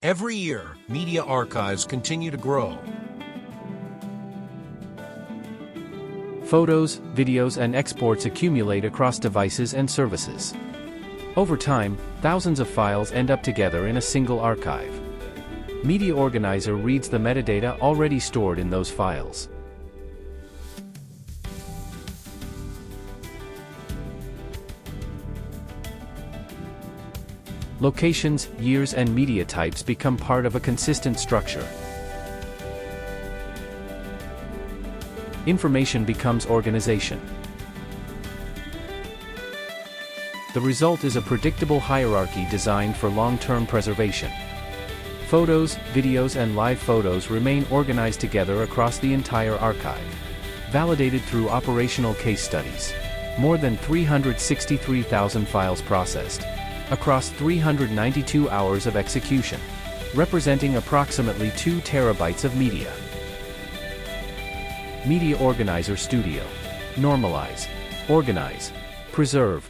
Every year, media archives continue to grow. Photos, videos, and exports accumulate across devices and services. Over time, thousands of files end up together in a single archive. MediaOrganizer reads the metadata already stored in those files. Locations, years, and media types become part of a consistent structure. Information becomes organization. The result is a predictable hierarchy designed for long-term preservation. Photos, videos, and live photos remain organized together across the entire archive. Validated through operational case studies. More than 363,000 files processed. Across 392 hours of execution. Representing approximately 2 terabytes of media. MediaOrganizer Studio. Normalize. Organize. Preserve.